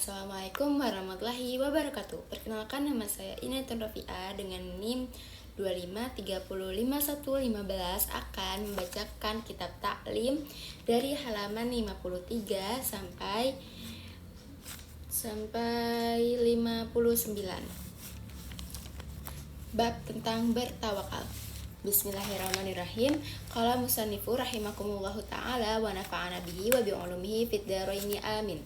Assalamualaikum warahmatullahi wabarakatuh. Perkenalkan, nama saya Inayatun Rafi'ah dengan NIM 2535115 akan membacakan kitab taklim dari halaman 53 sampai 59. Bab tentang bertawakal. Bismillahirrahmanirrahim. Qala musannifu rahimakumullahu ta'ala wa nafa'ana bihi wa bi'ulumihi fid dharaini amin.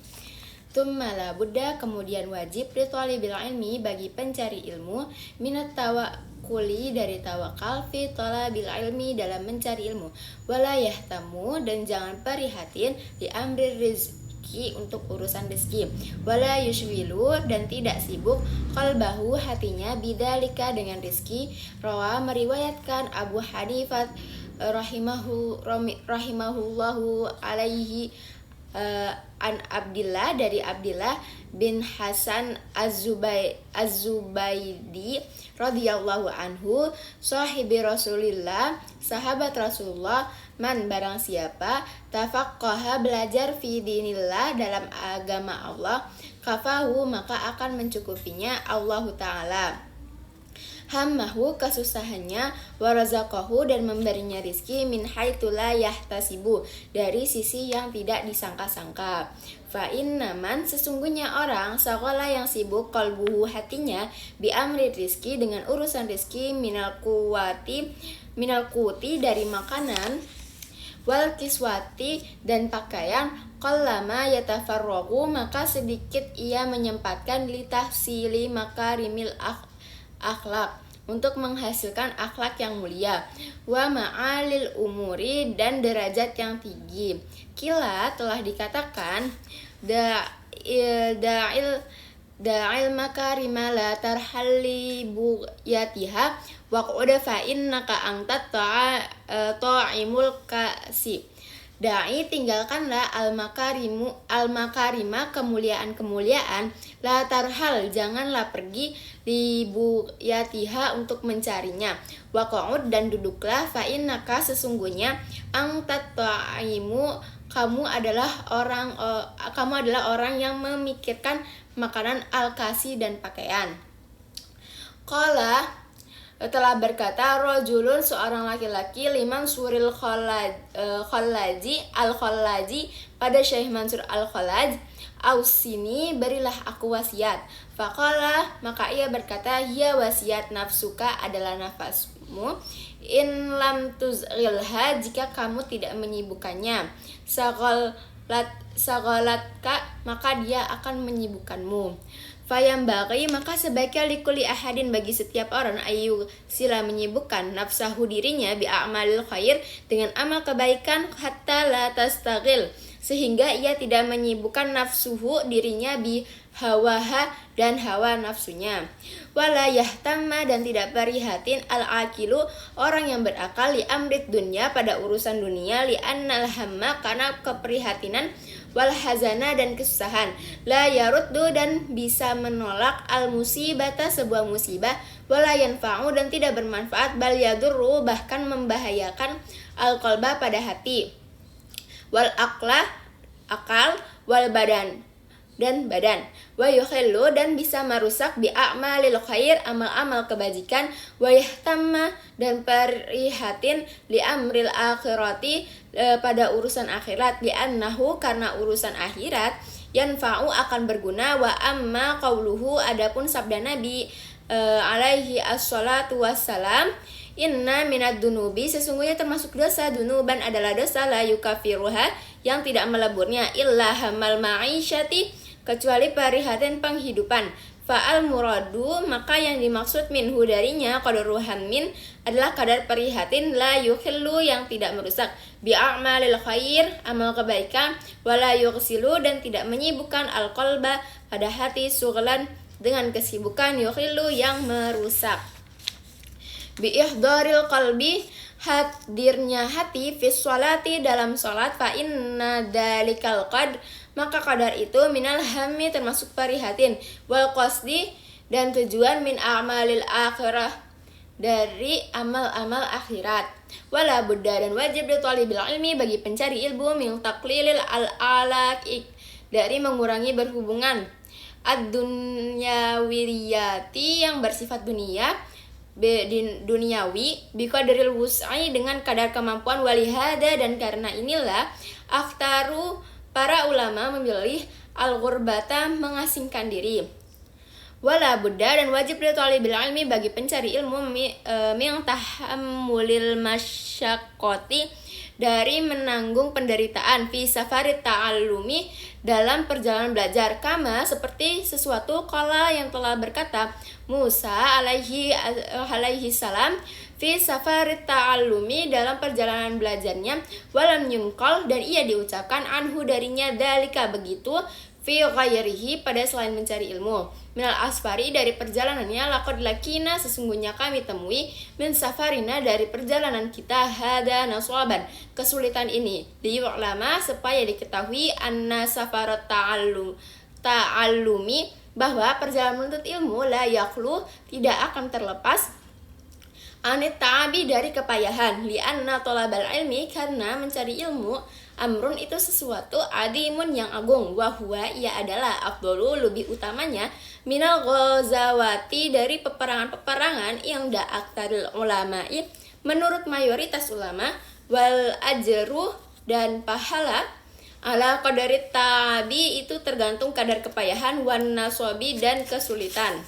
Tsumma la budda, kemudian wajib li thalibil ilmi, bagi pencari ilmu, minat tawakkuli, dari tawakal, fi thalabil ilmi, dalam mencari ilmu, wala yahtamu, dan jangan prihatin, li amri rizki, untuk urusan rezeki, wala yushwilu, dan tidak sibuk, qalbahu, hatinya, bidzalika, dengan rezeki. Rawa, meriwayatkan Abu Hanifah rahimahullahu alaihi an Abdillah, dari Abdillah bin Hasan Az-Zubaidi radhiyallahu anhu, sahibi Rasulillah, sahabat Rasulullah, man, barang siapa, tafaqqaha, belajar, fi dinillah, dalam agama Allah, kafahu, maka akan mencukupinya Allah Ta'ala hammahu, kesusahannya, warazaqahu, dan memberinya rizki, min haitsu la yahtasibu, dari sisi yang tidak disangka-sangka. Fa innaman, sesungguhnya orang, sagola, yang sibuk, qalbuhu, hatinya, bi amri rizki, dengan urusan rizki, minal kuti, dari makanan, wal kiswati, dan pakaian, qallama yatafarragu, maka sedikit ia menyempatkan, litahsili makarimil akhlak, untuk menghasilkan akhlak yang mulia, wa ma'alil umuri, dan derajat yang tinggi. Kila, telah dikatakan, da'il makarima la tarhalli buyatiha waq'uda fa innaka angtat ta'imul kasib. Da'i, tinggalkanlah al-makarima, kemuliaan-kemuliaan, la tarhal, janganlah pergi, libuyatiha, untuk mencarinya, waqa'ud, dan duduklah, fa innaka, sesungguhnya, angtat ta'imu, kamu adalah orang yang memikirkan makanan, al-kasi, dan pakaian. Qala, telah berkata rajulun, seorang laki-laki, liman suril Khallaji al-Khallaji, pada Syekh Mansur al-Khallaj, ausini, berilah aku wasiat. Faqala, maka ia berkata, hiya wasiat nafsuka, adalah nafasmu, in lam tuzghilha, jika kamu tidak menyibukkannya, sagolatka, maka dia akan menyibukkanmu. Fayambaghi, maka sebaiknya, likuli ahadin, bagi setiap orang, ayu sila, menyibukkan, nafsahu, dirinya, bi'amalil khair, dengan amal kebaikan, hatta la tastaghil, sehingga ia tidak menyibukkan nafsuhu, dirinya, bihawaha, dan hawa nafsunya. Wala yahtamma, dan tidak prihatin, al-akilu, orang yang berakal, li amrit dunya, pada urusan dunia, li annal hamma, karena keprihatinan, wal hazana, dan kesusahan, la yaruddu, dan bisa menolak, al musibata, sebuah musibah, wala yanfa'u, dan tidak bermanfaat, bal yadurru, bahkan membahayakan, al qalba, pada hati, wal akal, wal badan, dan badan, wa yukhillu, dan bisa merusak, bi a'malil khair, amal-amal kebajikan, wa yahtamma, dan prihatin, li amril akhirati, pada urusan akhirat, li annahu, karena urusan akhirat, yanfa'u, akan berguna, wa amma qauluhu, adapun sabda Nabi alaihi assalatu wassalam, inna minad dunubi, sesungguhnya termasuk dosa, dunuban, adalah dosa, la yukafiruha, yang tidak meleburnya, illa hamal ma'isyati, kecuali prihatin penghidupan. Fa'al muradu, maka yang dimaksud minhu, darinya, qadruhan min, adalah kadar prihatin, la yukhillu, yang tidak merusak, bi'a'malil khair, amal kebaikan, wala yughsilu, dan tidak menyibukkan, al-qalba, pada hati, sughlan, dengan kesibukan, yukhillu, yang merusak. Bi'ihdaril qalbi, hadirnya hati, fis sholati, dalam sholat, fa inna dalikal qadr, maka kadar itu, minal hammi, termasuk prihatin, wal qasdi, dan tujuan, min a'malil akhirah, dari amal-amal akhirat. Wala budda, dan wajib li thalibil ilmi, bagi pencari ilmu, min taqlilil al-alaq, dari mengurangi berhubungan, ad-dunyawiyati yang bersifat duniawi biqadril wus'i dengan kadar kemampuan walihada dan karena inilah akhtaru para ulama memilih al-ghurbata mengasingkan diri. Wala budda dan wajib li talibil ilmi bagi pencari ilmu min tahammulil masyaqqati dari menanggung penderitaan fi safarit ta'allumi dalam perjalanan belajar kama seperti sesuatu kala yang telah berkata Musa alaihi salam fi safarit ta'allumi dalam perjalanan belajarnya walam yunqal dan ia diucapkan anhu darinya dalika begitu fi ghairihi pada selain mencari ilmu minal asfari dari perjalanannya laqad lakina sesungguhnya kami temui min safarina dari perjalanan kita hada naswaban kesulitan ini liyu'lama supaya diketahui anna safarat ta'allumi bahwa perjalanan menuntut ilmu la yakhlu tidak akan terlepas anit ta'abi dari kepayahan li'anna thalabal ilmi karena mencari ilmu amrun itu sesuatu adimun yang agung wahwa ia adalah afdolu lebih utamanya minal ghazawati dari peperangan-peperangan yang da'aktaril ulama'i menurut mayoritas ulama wal ajru dan pahala ala qadari ta'abi itu tergantung kadar kepayahan wan naswabi dan kesulitan.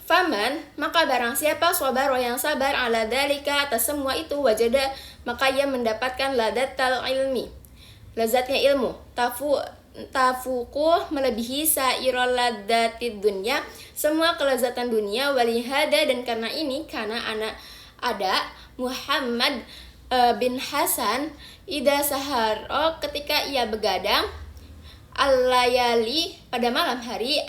Faman maka barang siapa sabaro yang sabar ala dalika atas semua itu wajada maka ia mendapatkan ladatal ilmi lazatnya ilmu tafuku melebihi sairul ladatid dunya semua kelezatan dunia walihada dan karena ini karena ada Muhammad bin Hasan ida saharo ketika ia begadang al-layali pada malam hari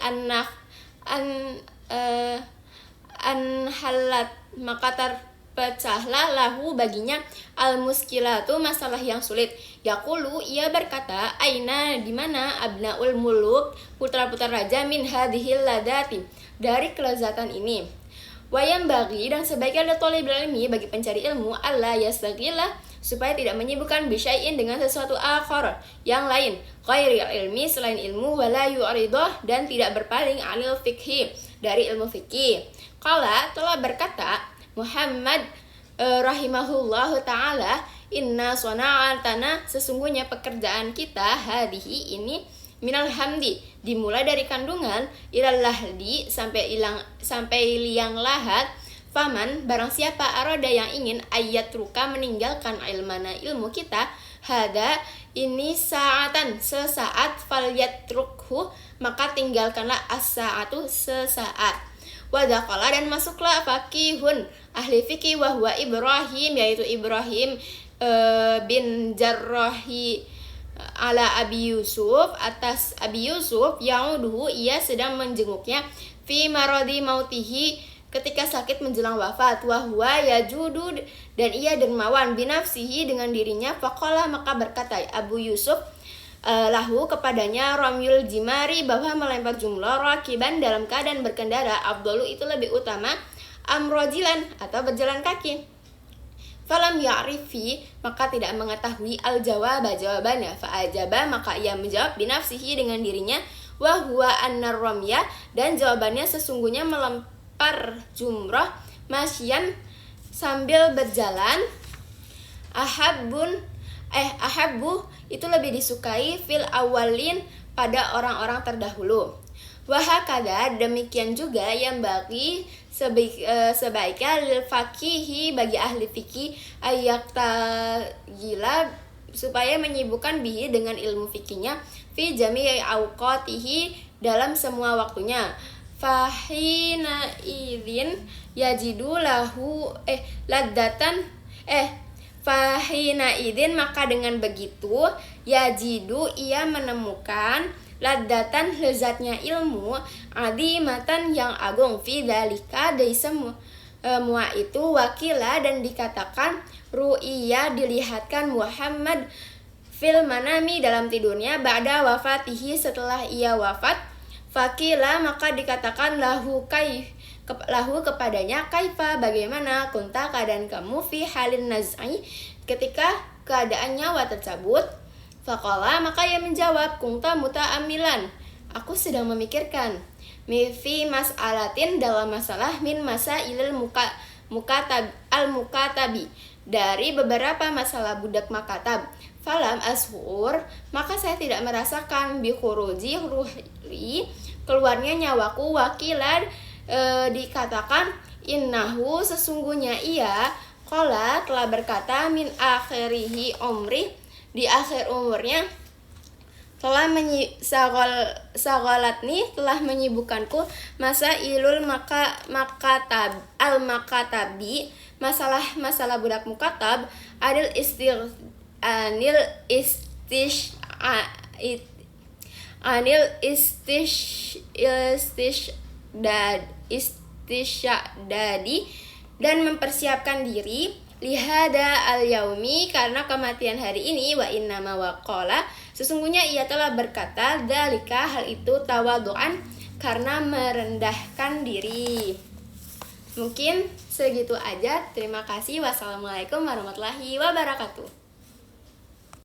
halat maka terpecahlah lahu baginya al-muskilatu masalah yang sulit yaqulu ia berkata aina di mana abnaul muluk putra-putra raja min hadhil ladati dari kelezatan ini wayam bagi dan sebaiknya thalibul ilmi bagi pencari ilmu alla yastaghillah supaya tidak menyibukkan bisyai'in dengan sesuatu akhar yang lain ghairi ilmi selain ilmu wala yu'ridah dan tidak berpaling anil fikhi dari ilmu fikih. Qala telah berkata Muhammad rahimahullahu ta'ala inna sona'atana sesungguhnya pekerjaan kita hadihi ini minal hamdi dimulai dari kandungan ilal lahdi sampai liang lahat faman barang siapa arada yang ingin ayat ruka meninggalkan ilmana ilmu kita hada ini saatan sesaat falyat rukhu maka tinggalkanlah as-sa'atu sesaat wadaqala dan masuklah fakihun ahli fikih wahwa Ibrahim yaitu Ibrahim bin Jarrahi ala Abi Yusuf atas Abi Yusuf yauduhu ia sedang menjenguknya fi maradi mautihi ketika sakit menjelang wafat wahwa yajudu dan ia dermawan binafsihi dengan dirinya faqala maka berkata Abu Yusuf lahu kepadanya ramyul jimari bahwa melempar jumlah rakiban dalam keadaan berkendara afdalu itu lebih utama amrojilan atau berjalan kaki falam ya'rifi maka tidak mengetahui al-jawaba jawabannya fa'ajaba maka ia menjawab binafsihi dengan dirinya wahwa annar ramya dan jawabannya sesungguhnya melempar jumrah masyan sambil berjalan ahabbu itu lebih disukai fil awalin pada orang-orang terdahulu wahakada demikian juga yang bagi sebaiknya lil faqihi bagi ahli fikih ayaktagila supaya menyibukkan bihi dengan ilmu fikihnya fi jami'i awqatihi dalam semua waktunya fahina idzin yajidu lahu fahina idzin maka dengan begitu yajidu ia menemukan ladatan lezatnya ilmu adimatan yang agung fi dzalika dari semua itu wakila dan dikatakan ru'iyah dilihatkan Muhammad fil manami dalam tidurnya ba'da wafatihi setelah ia wafat fakila maka dikatakan lahu kepadanya kaifa bagaimana kunta keadaan kamu fi halin naz'i ketika keadaan nyawa tercabut faqala maka ia menjawab kunta muta'amilan Aku sedang memikirkan. Fi mas'alatin dalam masalah min masailil mukatabi dari beberapa masalah budak makatab. Falam ashur, maka saya tidak merasakan bi khuruji ruhi, keluarnya nyawaku. Wakilan dikatakan innahu, sesungguhnya ia qala telah berkata min akhirihi umri, di akhir umurnya telah sagolatni telah menyibukkanku masa ilul makatabi masalah budak mukatab anil istisyadadi dan mempersiapkan diri lihada al-yaumi, karena kematian hari ini. Wa innama waqala, sesungguhnya ia telah berkata dalika, hal itu tawadu'an, karena merendahkan diri. Mungkin segitu aja. Terima kasih. Wassalamualaikum warahmatullahi wabarakatuh.